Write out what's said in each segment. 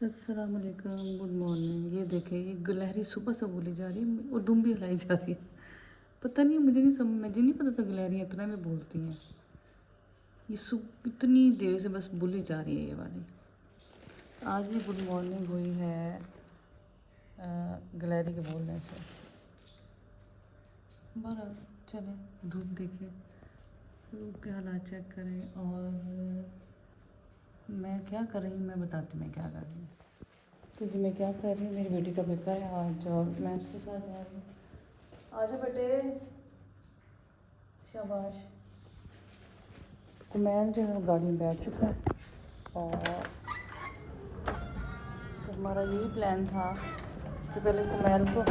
अस्सलाम वालेकुम, good morning. ये देखें, ये गिलहरी सुबह से बोली जा रही है और दुम भी हिलाई जा रही है। पता नहीं, मुझे नहीं पता था गिलहरियाँ इतना में बोलती हैं। ये सुबह इतनी देर से बस बोली जा रही है ये वाली। आज ही गुड मॉर्निंग हुई है गिलहरी के बोलने से। बहरहाल चलें, धूप देखें, धूप के हालात चेक करें। और मैं क्या कर रही हूँ, मैं बताती हूँ मैं क्या कर रही हूँ। तो जी मैं क्या कर रही हूँ, मेरी बेटी का पेपर है आज और मैं उसके साथ जा रही हूँ। आजा बेटे, शाबाश। कुमैल जो है वो गाड़ी में बैठ चुका है और तो हमारा यही प्लान था कि पहले कुमैल को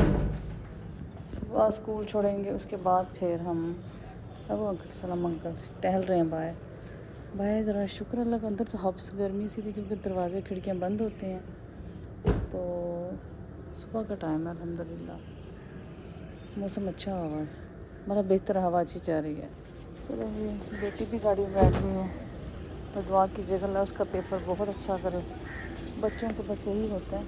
सुबह स्कूल छोड़ेंगे, उसके बाद फिर हम अब अंकल सलाम अंकल टहल रहे हैं बाहर। बाहर ज़रा शुक्र अल्लाह का, अंदर तो हब्स गर्मी सी थी क्योंकि दरवाजे खिड़कियाँ बंद होते हैं। तो सुबह का टाइम है, अल्हम्दुलिल्लाह मौसम अच्छा हुआ है, मतलब बेहतर हवा अच्छी जा रही है। चलो ये बेटी भी गाड़ी में बैठ गई है, तो दुआ कीजिएगा अल्लाह उसका पेपर बहुत अच्छा करे। बच्चों को बस यही होता है।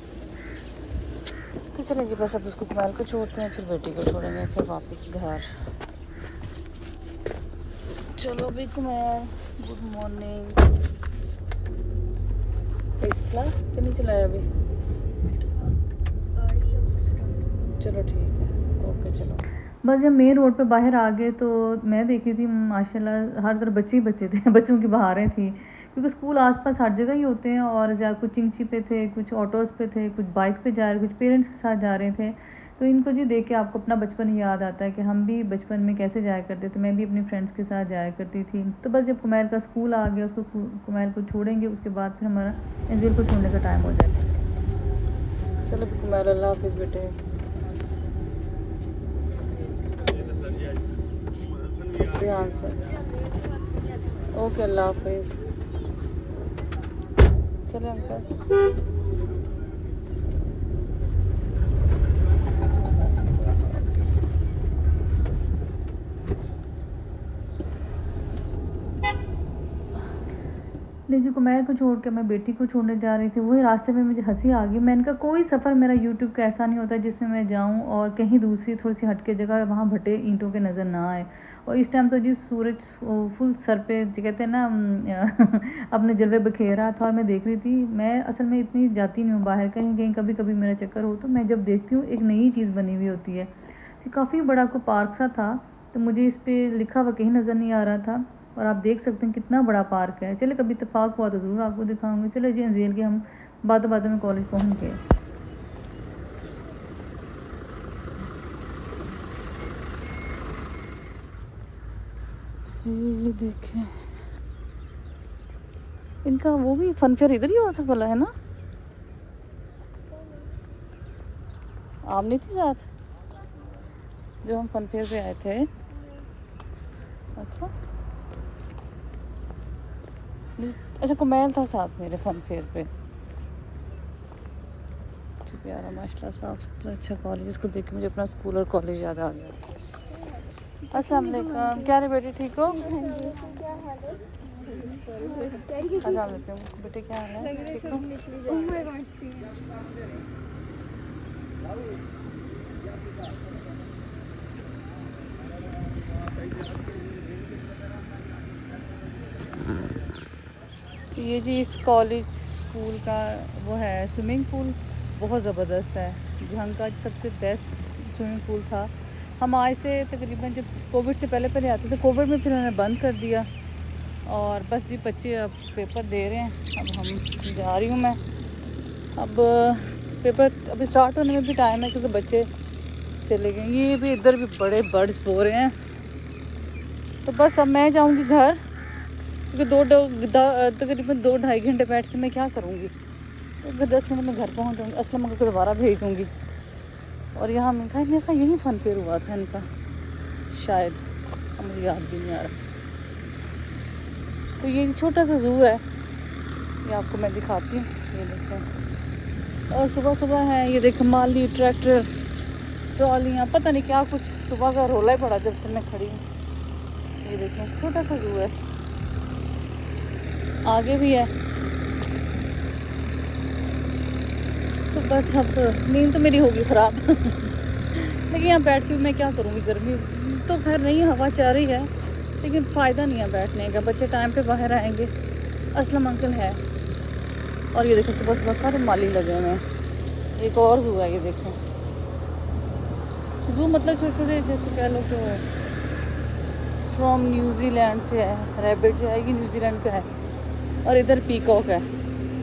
तो चलें जी, बस अब उसको कुमैल को छोड़ते हैं, फिर बेटी को छोड़ेंगे, फिर वापस घर। चलो अभी कुमैल, गुड मॉर्निंग। चला कि नहीं चलाया अभी? चलो ठीक है, ओके चलो। बस जब मेन रोड पे बाहर आ गए तो मैं देखी थी माशाल्लाह हर तरफ बच्चे ही बच्चे थे बच्चों की बहारें थी क्योंकि स्कूल आसपास हर जगह ही होते हैं। और कुछ चिंची पे थे, कुछ ऑटोज़ पे थे, कुछ बाइक पे जा रहे, कुछ पेरेंट्स के साथ जा रहे थे। तो इनको जी देख के आपको अपना बचपन याद आता है कि हम भी बचपन में कैसे जाया करते थे। मैं भी अपने फ्रेंड्स के साथ जाया करती थी। तो बस जब कुमैल का स्कूल आ गया, उसको कुमैल को छोड़ेंगे, उसके बाद फिर हमारा इंजील को छोड़ने का टाइम हो जाएगा। चलो कुमैल, अल्लाह हाफिज़ बेटे। ध्यान से, ओके, अल्लाह हाफिज़। चले अंकल। निजी कुमैर को छोड़ के मैं बेटी को छोड़ने जा रही थी, वही रास्ते में मुझे हंसी आ गई। मैंने कहा कोई सफ़र मेरा यूट्यूब का ऐसा नहीं होता जिसमें मैं जाऊं और कहीं दूसरी थोड़ी सी हटके जगह वहाँ भटे ईंटों के नज़र ना आए। और इस टाइम तो जी सूरज फुल सर पे कहते हैं ना अपने जलवे बखेर रहा था। और मैं देख रही थी, मैं असल में इतनी जाती नहीं हूँ बाहर, कहीं कहीं कभी कभी मेरा चक्कर हो तो मैं जब देखती हूँ एक नई चीज़ बनी हुई होती है। काफ़ी बड़ा को पार्क सा था, तो मुझे इस पर लिखा हुआ कहीं नज़र नहीं आ रहा था। और आप देख सकते हैं कितना बड़ा पार्क है। चले कभी इत्तेफाक हुआ तो ज़रूर आपको दिखाऊंगी। चलो जी अंजील के हम बातों बातों में कॉलेज पहुंच गए। ये देखें, इनका वो भी फन फेयर इधर ही हुआ था भला, है ना? आप नहीं थी साथ जो हम फन फेयर पे आए थे? अच्छा अच्छा, कुमैल था साथ मेरे फन फेयर पे। अच्छा प्यारा माशाल्लाह, साफ सुथरा अच्छा कॉलेज। इसको देख के मुझे अपना स्कूल और कॉलेज याद आ गया। अस्सलाम वालेकुम, क्या रे बेटी, ठीक हो? अस्सलाम वालेकुम बेटे, क्या हाल है, ठीक हो? ये जी इस कॉलेज स्कूल का वो है स्विमिंग पूल, बहुत ज़बरदस्त है। जहाँ का सबसे बेस्ट स्विमिंग पूल था। हम आए से तकरीबन जब कोविड से पहले पहले आते थे, कोविड में फिर उन्होंने बंद कर दिया। और बस जी बच्चे अब पेपर दे रहे हैं, अब हम जा रही हूँ मैं। अब पेपर अभी स्टार्ट होने में भी टाइम है क्योंकि बच्चे चले गए। ये भी इधर भी बड़े बर्ड्स बो रहे हैं। तो बस अब मैं जाऊँगी घर क्योंकि तकरीबन 2-2.5 घंटे बैठ के मैं क्या करूँगी। तो 10 मिनट में घर पहुँच जाऊँगी। असलम को दोबारा भेज दूँगी। और यहाँ मैं कहा यही फन फेयर हुआ था इनका शायद, अब मुझे याद भी नहीं आ रहा। तो ये छोटा सा ज़ू है, ये आपको मैं दिखाती हूँ, ये देखें। और सुबह सुबह है, ये देखें माली ट्रैक्टर ट्रॉलियाँ, पता नहीं क्या कुछ सुबह का रोला ही पड़ा जब से मैं खड़ी हूँ। ये देखें छोटा सा ज़ू है, आगे भी है। बस अब नींद तो मेरी होगी ख़राब लेकिन यहाँ बैठ के मैं क्या करूँगी, गर्मी तो खैर नहीं, हवा चल रही है लेकिन फ़ायदा नहीं है बैठने का। बच्चे टाइम पे बाहर आएंगे। असलम अंकल है और ये देखो सुबह सुबह सारे माली लगे हुए हैं। एक और जू है, ये देखें जू मतलब छोटे छोटे जैसे कह लो कि फ्रॉम न्यूजीलैंड से है। रैबिट जो है ये न्यूजीलैंड का है और इधर पीकॉक है।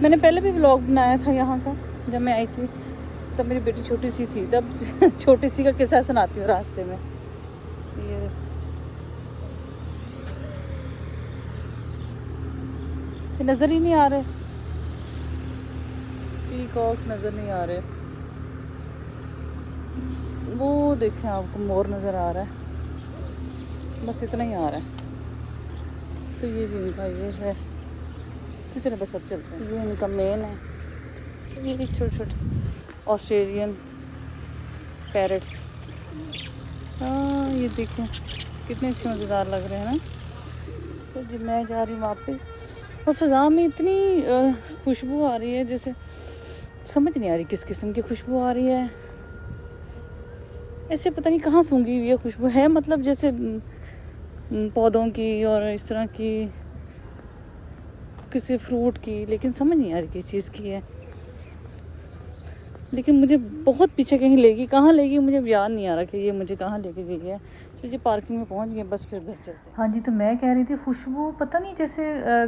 मैंने पहले भी व्लॉग बनाया था यहाँ का, जब मैं आई थी तब मेरी बेटी छोटी सी थी, तब छोटी सी का किस्सा सुनाती हूँ रास्ते में। ये नज़र ही नहीं आ रहे, पीकॉक नज़र नहीं आ रहे। वो देखें आपको मोर नज़र आ रहा है, बस इतना ही आ रहा है। तो ये भी इनका ये है, तो चलो बस अब चलते हैं। ये इनका मेन है, ये छोटे छोटे ऑस्ट्रेलियन पैरट्स। हाँ ये देखें कितने अच्छे मज़ेदार लग रहे हैं ना। तो जब मैं जा रही हूँ वापस और फ़ज़ा में इतनी खुशबू आ रही है, जैसे समझ नहीं आ रही किस किस्म की खुशबू आ रही है। ऐसे पता नहीं कहाँ सूंघी हुई है खुशबू है, मतलब जैसे पौधों की और इस तरह की किसी फ्रूट की, लेकिन समझ नहीं आ रही किस चीज़ की है। लेकिन मुझे बहुत पीछे कहीं लेगी, कहाँ लेगी मुझे याद नहीं आ रहा कि ये मुझे कहाँ लेके गई है। तो जी पार्किंग में पहुँच गए, बस फिर घर चलते हैं। हाँ जी, तो मैं कह रही थी खुशबू पता नहीं जैसे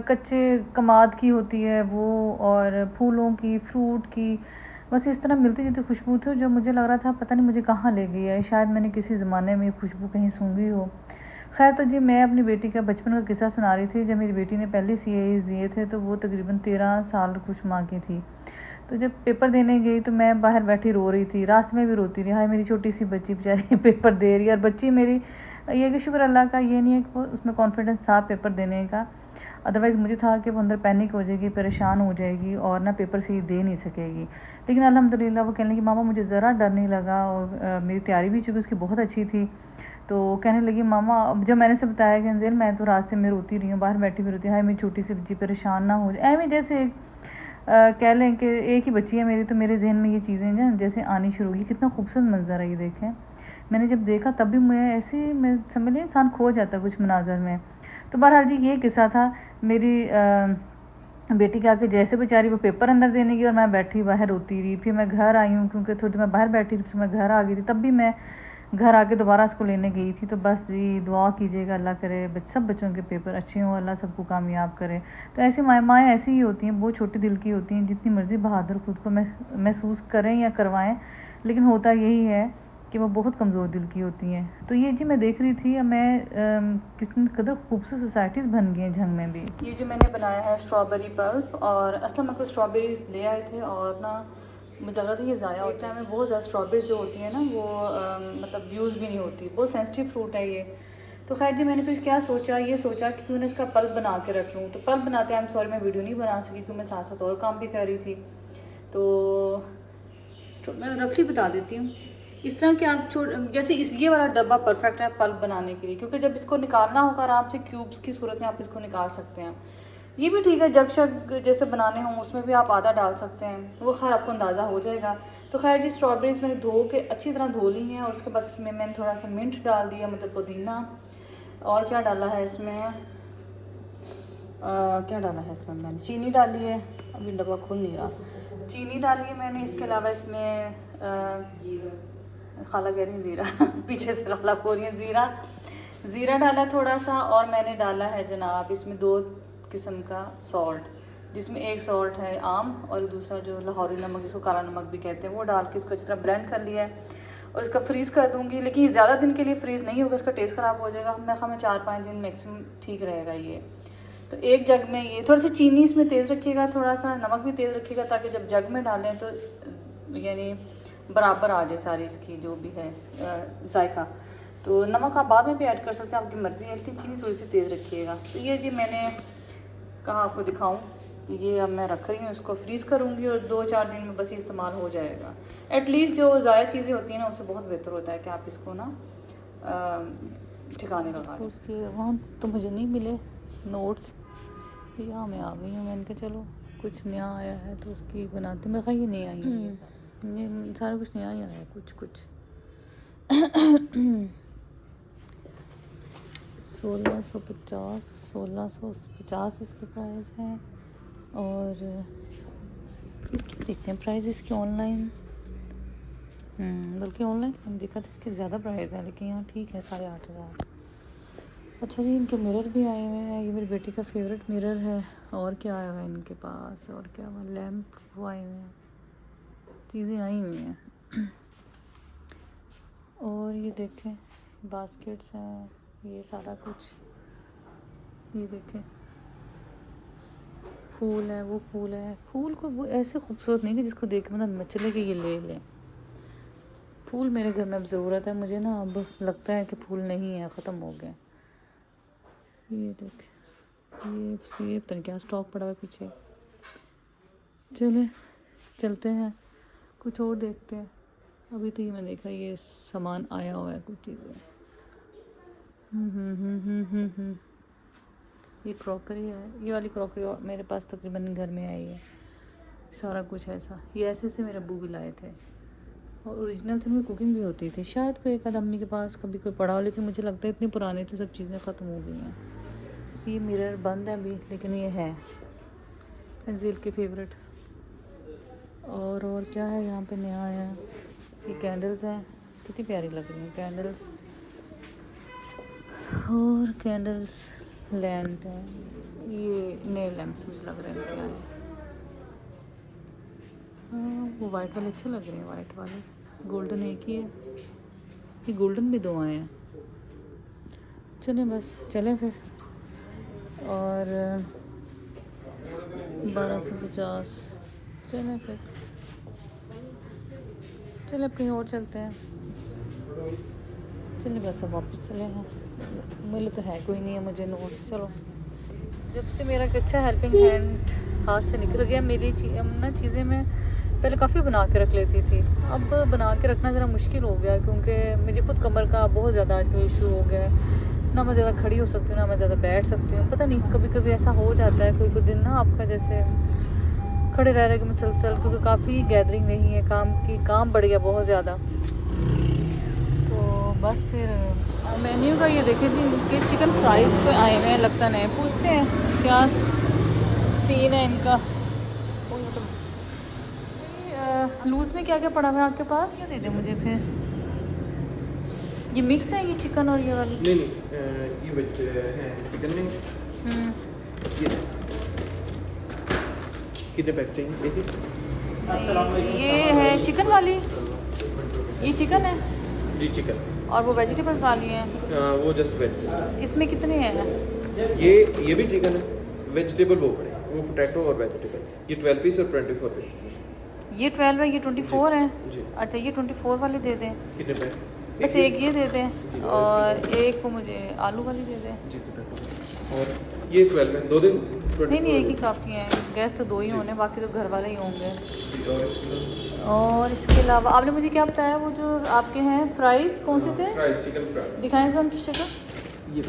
कच्चे कमाद की होती है वो, और फूलों की, फ्रूट की, बस इस तरह मिलती जुलती खुशबू थी जो मुझे लग रहा था पता नहीं मुझे कहाँ ले गई है। शायद मैंने किसी ज़माने में खुशबू कहीं सूंघी हो। खैर तो जी मैं अपनी बेटी का बचपन का किस्सा सुना रही थी। जब मेरी बेटी ने पहले CAs दिए थे तो वो तकरीबन 13 साल कुछ माह की थी। तो जब पेपर देने गई तो मैं बाहर बैठी रो रही थी, रास्ते में भी रोती रही। हाय मेरी छोटी सी बच्ची बेचारी पेपर दे रही है। और बच्ची मेरी ये कि शुक्र अल्लाह का ये नहीं है कि वो उसमें कॉन्फिडेंस था पेपर देने का, अदरवाइज़ मुझे था कि वो अंदर पैनिक हो जाएगी, परेशान हो जाएगी और ना पेपर सही दे नहीं सकेगी। लेकिन अल्हम्दुलिल्लाह वो कहने लगी मामा मुझे ज़रा डर नहीं लगा, और मेरी तैयारी भी चूँकि उसकी बहुत अच्छी थी। तो कहने लगी मामा, जब मैंने उसे बताया कि अंजेल मैं तो रास्ते में रोती रही हूँ, बाहर बैठी भी रोती हूँ, हाय मेरी छोटी सी बच्ची परेशान ना हो जाए। एवं जैसे कह लें कि एक ही बच्ची है मेरी, तो मेरे जहन में ये चीज़ें जो जैसे आनी शुरू होगी। कितना खूबसूरत मंज़र है ये देखें। मैंने जब देखा तब भी मैं ऐसे मैं समझ लें इंसान खो जाता कुछ मनाजर में। तो बहरहाल जी ये किस्सा था मेरी बेटी के आके, जैसे बेचारी वो पेपर अंदर देने की और मैं बैठी बाहर रोती रही। फिर मैं घर आई हूँ क्योंकि थोड़ी देर मैं बाहर बैठी थी, मैं घर आ गई थी। तब भी मैं घर आके दोबारा उसको लेने गई थी। तो बस जी दुआ कीजिएगा अल्लाह करे सब बच्चों के पेपर अच्छे हों, अल्लाह सबको कामयाब करे। तो ऐसी माएँ ऐसी ही होती हैं, बहुत छोटे दिल की होती हैं, जितनी मर्ज़ी बहादुर खुद को महसूस करें या करवाएं, लेकिन होता यही है कि वो बहुत कमज़ोर दिल की होती हैं। तो ये जी मैं देख रही थी मैं कितनी कदर खूबसूरत सोसाइटीज़ बन गई हैं झंग में भी। ये जो मैंने बनाया है स्ट्रॉबेरी पल्प, और असल में कुछ स्ट्रॉबेरीज़ ले आए थे और ना मुझे लग रहा था ये ज़ाया होता है। हमें बहुत ज़्यादा स्ट्रॉबेरीज जो होती है ना वो मतलब यूज़ भी नहीं होती, बहुत सेंसिटिव फ्रूट है ये। तो खैर जी मैंने फिर क्या सोचा, ये सोचा कि क्यों ना इसका पल्प बना के रख लूँ। तो पल्प बनाते हैं, सॉरी मैं वीडियो नहीं बना सकी क्योंकि मैं साथ साथ और काम भी कर रही थी। तो मैं रफली बता देती हूँ। इस तरह के आप जैसे ये वाला डब्बा परफेक्ट है पल्प बनाने के लिए, क्योंकि जब इसको निकालना होगा आराम से क्यूब्स की सूरत में आप इसको निकाल सकते हैं। ये भी ठीक है, जग शग जैसे बनाने हों उसमें भी आप आधा डाल सकते हैं, वो खैर आपको अंदाज़ा हो जाएगा। तो खैर जी स्ट्रॉबेरीज़ मैंने धो के अच्छी तरह धो ली हैं और उसके बाद इसमें मैंने थोड़ा सा मिंट डाल दिया, मतलब पुदीना। और क्या डाला है इसमें, क्या डाला है इसमें, मैंने चीनी डाली है, अभी डब्बा खुल नहीं रहा, चीनी डाली है मैंने। इसके अलावा इसमें खाला कह रही है ज़ीरा पीछे से खाला हो रही है, ज़ीरा डाला थोड़ा सा। और मैंने डाला है जनाब इसमें 2 किस्म का सॉल्ट, जिसमें एक सॉल्ट है आम और दूसरा जो लाहौरी नमक जिसको काला नमक भी कहते हैं, वो डाल के इसको अच्छी तरह ब्लेंड कर लिया है और इसका फ्रीज़ कर दूँगी। लेकिन ये ज़्यादा दिन के लिए फ्रीज़ नहीं होगा, इसका टेस्ट ख़राब हो जाएगा। मैं 4-5 दिन मैक्सिमम ठीक रहेगा ये। तो एक जग में ये थोड़ी सी चीनी इसमें तेज़ रखिएगा, थोड़ा सा नमक भी तेज़ रखिएगा, ताकि जब जग में डालें तो यानी बराबर आ जाए सारी इसकी जो भी है जायका। तो नमक आप बाद में भी ऐड कर सकते हैं, आपकी मर्ज़ी है, लेकिन चीनी थोड़ी सी तेज़ रखिएगा। तो ये जी मैंने कहा आपको दिखाऊं कि ये अब मैं रख रही हूँ, इसको फ्रीज़ करूँगी और 2-4 दिन में बस ये इस्तेमाल हो जाएगा। एटलीस्ट जो ज़ाया चीज़ें होती हैं ना उससे बहुत बेहतर होता है कि आप इसको ना ठिकाने लगा दें। उसके वहाँ तो मुझे नहीं मिले नोट्स, यहाँ मैं आ गई हूँ। मैंने कहा चलो कुछ नया आया है तो उसकी बनाते, मैं कहा ये नहीं आई है। ये सारा कुछ नया ही आया, कुछ 1650 इसके प्राइस हैं। और इसकी देखते हैं प्राइस इसकी ऑनलाइन, बल्कि ऑनलाइन हम देखा था इसके ज़्यादा प्राइस है, लेकिन यहाँ ठीक है 8,500। अच्छा जी, इनके मिरर भी आए हुए हैं, ये मेरी बेटी का फेवरेट मिरर है। और क्या आया हुआ है इनके पास, और क्या हुआ, लैम्प वो आए हुए हैं, चीज़ें आई हुई हैं। और ये देखें बास्केट्स हैं, ये सारा कुछ, ये देखें फूल है, वो फूल है। फूल को वो ऐसे खूबसूरत नहीं कि जिसको देख के मतलब मचले कि ये ले लें। फूल मेरे घर में अब ज़रूरत है, मुझे ना अब लगता है कि फूल नहीं है, ख़त्म हो गए। ये देख, ये पता नहीं क्या स्टॉक पड़ा हुआ है पीछे। चलते हैं कुछ और देखते हैं। अभी तो ये मैं देखा ये सामान आया हुआ है, कुछ चीज़ें। ये क्रॉकरी है, ये वाली क्रॉकरी मेरे पास तकरीबन घर में आई है, सारा कुछ ऐसा। ये ऐसे मेरे अब्बू भी लाए थे, और ओरिजिनल तो उनमें कुकिंग भी होती थी। शायद कोई एक आध अम्मी के पास कभी कोई पड़ा हो, लेकिन मुझे लगता है इतनी पुरानी थी, सब चीज़ें ख़त्म हो गई हैं। ये मिरर बंद है अभी, लेकिन ये है तंजील के फेवरेट। और क्या है यहाँ पे नया आया है, ये कैंडल्स हैं, कितनी प्यारी लग रही हैं कैंडल्स। और कैंडल्स लैंड है, ये नए लैंप्स मुझे लग रहे हैं क्या है। हाँ, वो वाइट वाले अच्छे लग रहे हैं, वाइट वाले। गोल्डन एक ही है, ये गोल्डन भी 2 आए हैं। चलें फिर। और 1250, चलें फिर, चलें अब कहीं और चलते हैं। चलिए बस अब वापस चले हैं, मिले तो है कोई नहीं है मुझे नोट्स। चलो, जब से मेरा एक अच्छा हेल्पिंग हैंड हाथ से निकल गया, मेरी ना चीज़ें मैं पहले काफ़ी बना के रख लेती थी, अब बना के रखना ज़रा मुश्किल हो गया, क्योंकि मुझे खुद कमर का बहुत ज़्यादा आजकल इशू हो गया है। ना मैं ज़्यादा खड़ी हो सकती हूँ, ना मैं ज़्यादा बैठ सकती हूँ। पता नहीं, कभी कभी ऐसा हो जाता है कोई दिन ना आपका जैसे खड़े रह रहे कि मुसलसल, क्योंकि काफ़ी गैदरिंग रही है काम की, काम बढ़ गया बहुत ज़्यादा। तो बस फिर मेन्यू का ये देखे जी, ये चिकन फ्राइज़ पे आए हुए हैं, लगता नहीं, पूछते हैं क्या सीन है इनका। लूज़ में क्या क्या पड़ा हुआ है आपके पास, दे दे मुझे फिर। ये मिक्स है, ये चिकन और ये वाली? नहीं, ये वेज है, चिकन में। ये कितने पैक चाहिए? ये है चिकन वाली, ये चिकन है जी चिकन। और वो वेजिटेबल्स वाली है। वो जस्ट वेज। इसमें कितने हैं? ये भी चिकन है, वेजिटेबल वो पड़े, वो पोटैटो और वेजिटेबल। ये 12 पीस और 24 पीस। ये 12 है, ये 24 है। जी। अच्छा, ये 24 वाले दे दें। कितने पैक? बस एक ये दे दें, और एक को मुझे आलू वाली दे दें। जी पोटैटो। और ये 12 है, 2 दिन 24। नहीं, एक ही काफ़ी है, गैस तो 2 ही होने, बाकी तो घर वाले ही होंगे। और इसके अलावा आपने मुझे क्या बताया, वो जो आपके हैं फ्राइज़ कौन से थे? Fries, chicken fries. दिखाएं जरा उनकी शक्ल। ये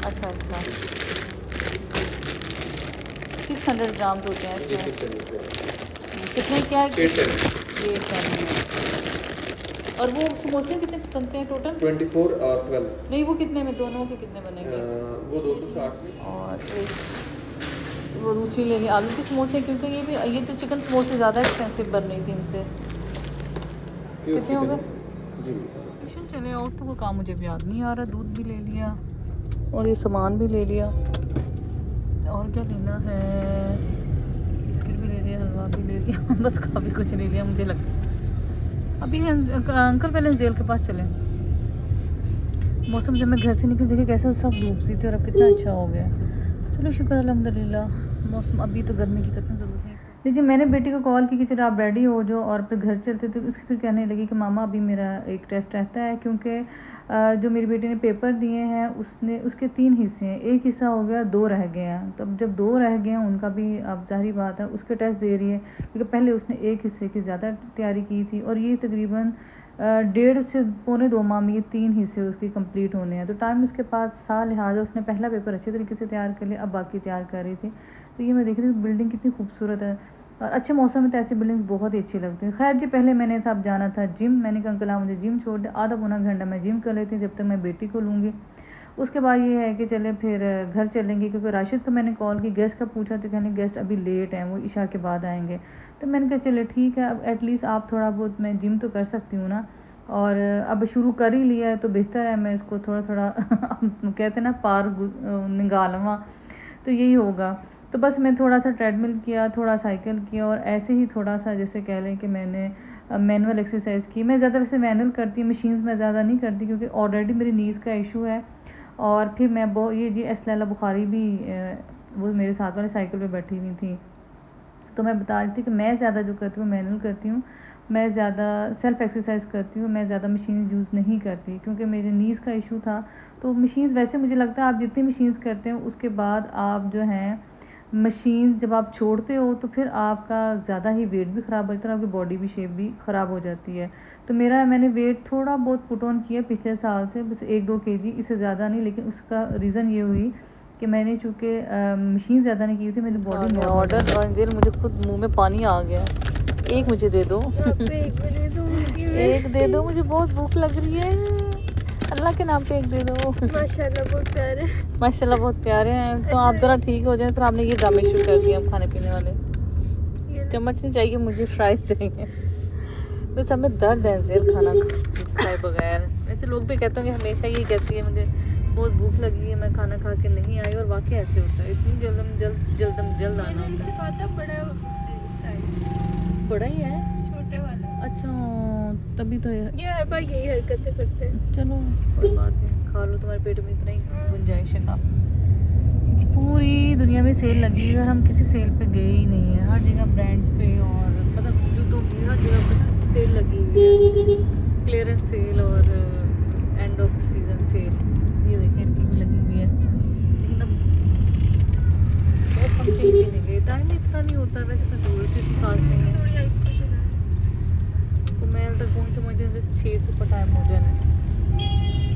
अच्छा 600 ग्राम होते हैं इसमें। कितने क्या है? 8 है। और वो समोसे कितने बनते हैं टोटल? 24 और 12। नहीं, वो कितने में, दोनों के कितने बनेंगे? वो 260 में। और एक वो दूसरी ले ली आलू के समोसे, क्योंकि ये तो चिकन समोसे ज़्यादा एक्सपेंसिव बन रही थी इनसे। कितने हो गए जी? ट्यूशन चले और तो कोई काम मुझे भी याद नहीं आ रहा। दूध भी ले लिया और ये सामान भी ले लिया, और क्या लेना है, बिस्किट भी ले लिया, हलवा भी ले लिया बस काफ़ी कुछ ले लिया मुझे लगता है। अभी अंकल पहले जेल के पास चले। मौसम जब मैं घर से निकली देखे कैसा सब धूप सी थी, और अब कितना अच्छा हो गया। चलो शुक्र अल्हम्दुलिल्लाह, मौसम अभी तो गर्मी की कितनी ज़रूरत है। लेकिन मैंने बेटी को कॉल की कि चलो आप रेडी हो जाओ और फिर घर चलते, तो उसकी फिर कहने लगी कि मामा अभी मेरा एक टेस्ट रहता है, क्योंकि जो मेरी बेटी ने पेपर दिए हैं उसके 3 हिस्से हैं, एक हिस्सा हो गया, 2 रह गए हैं। तब जब 2 रह गए हैं उनका भी अब ज़ाहिर बात है उसके टेस्ट दे रही है, क्योंकि पहले उसने एक हिस्से की ज़्यादा तैयारी की थी, और ये तकरीबन 1.5 से पौने 2 माह में ये 3 हिस्से उसके कंप्लीट होने हैं। तो टाइम उसके पास था, लिहाजा उसने पहला पेपर अच्छे तरीके से तैयार कर लिया, अब बाकी तैयार कर रही थी। तो ये मैं देख रही हूँ बिल्डिंग कितनी खूबसूरत है, और अच्छे मौसम में तो ऐसी बिल्डिंग्स बहुत ही अच्छी लगती हैं। खैर जी, पहले मैंने साहब जाना था जिम। मैंने कहा अंकल आप मुझे जिम छोड़ दें, आधा पौना घंटा मैं जिम कर लेती हूँ जब तक मैं बेटी को लूँगी। उसके बाद ये है कि चले फिर घर चलेंगे, क्योंकि राशिद को मैंने कॉल की, गेस्ट का पूछा तो कहने गेस्ट अभी लेट हैं, वो इशा के बाद आएंगे। तो मैंने कहा चले ठीक है, अब एटलीस्ट आप थोड़ा बहुत, मैं जिम तो कर सकती हूँ ना, और अब शुरू कर ही लिया है तो बेहतर है मैं इसको थोड़ा थोड़ा कहते हैं ना पार निकालवा, तो यही होगा। तो बस मैं थोड़ा सा ट्रेडमिल किया, थोड़ा साइकिल किया, और ऐसे ही थोड़ा सा जैसे कह लें कि मैंने मैनुअल एक्सरसाइज की। मैं ज़्यादा वैसे मैनुअल करती हूँ, मशीन्स में ज़्यादा नहीं करती, क्योंकि ऑलरेडी मेरी नीज़ का इशू है। और फिर मैं वो ये जी असलैला बुखारी भी वो मेरे साथ वाले साइकिल पे बैठी हुई थी, तो मैं बता रही थी कि मैं ज़्यादा जो करती हूँ मैनुअल करती हूँ, मैं ज़्यादा सेल्फ़ एक्सरसाइज करती हूँ, मैं ज़्यादा मशीन यूज़ नहीं करती, क्योंकि मेरे नीज़ का इशू था। तो मशीन्स वैसे मुझे लगता है आप जितनी मशीन्स करते हो उसके बाद आप जो हैं मशीन जब आप छोड़ते हो तो फिर आपका ज़्यादा ही वेट भी ख़राब हो जाता है और आपकी बॉडी भी शेप भी ख़राब हो जाती है। तो मैंने वेट थोड़ा बहुत पुट ऑन किया पिछले साल से, बस 1-2 केजी, इससे ज़्यादा नहीं। लेकिन उसका रीज़न ये हुई कि मैंने चूँकि मशीन ज़्यादा नहीं की थी, मेरी बॉडी में ऑर्डर और अंजिल, मुझे खुद मुंह में पानी आ गया। एक मुझे दे दो, एक दे दो, मुझे बहुत भूख लग रही है। अल्लाह के नाम पे एक दे दो। माशाल्लाह बहुत प्यारे, माशाल्लाह बहुत प्यारे हैं। तो आप ज़रा ठीक हो जाए, फिर आपने ये ड्रामे शुरू कर दिए अब खाने पीने वाले। चम्मच नहीं चाहिए मुझे, फ्राइज चाहिए। बस हमें दर्द है अंजिल खाना खाए बगैर। ऐसे लोग भी कहते हैं कि हमेशा यही कहती है मुझे बहुत भूख लगी है, मैं खाना खा के नहीं आई, और वाकई ऐसे होता है। इतनी जल्द आना मैंने होता इनसे है। कहा था बड़ा ही है, छोटे वाला। अच्छा तभी तो ये हर बार यही हरकतें करते हैं। चलो कोई बात नहीं, खा लो, तुम्हारे पेट में इतना ही गुंजाइश है का। पूरी दुनिया में सेल लगी है और हम किसी सेल पे गए ही नहीं है। हर जगह ब्रांड्स पे और मतलब जूतों की हर जगह पे सेल लगी हुई है, क्लियरेंस सेल और एंड ऑफ सीजन सेल। ये देखें इसकी भी लगी हुई है, लेकिन अब बस हम कहीं भी नहीं गए, टाइम इतना नहीं होता। वैसे तो जरूरत इतनी खास नहीं है, थोड़ी आहिस्ते चला। कुमैल तक पहुँचते मुझे 6 से ऊपर टाइम हो जाना है।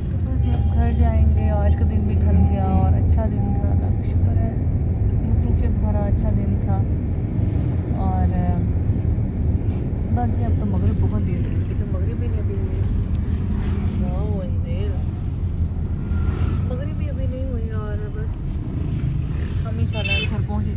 तो बस अब घर जाएंगे। आज का दिन भी ढल गया और अच्छा दिन था, अल्लाह का शुक्र है, मसरूफियत भरा अच्छा दिन था। और बस ये अब तो मगरिब बहुत देर हो गई, लेकिन मगरिब भी नहीं अभी हुई। वाह अंजेल, मगरिब भी अभी नहीं हुई, और बस हम इंशाल्लाह घर पहुँच जाएंगे।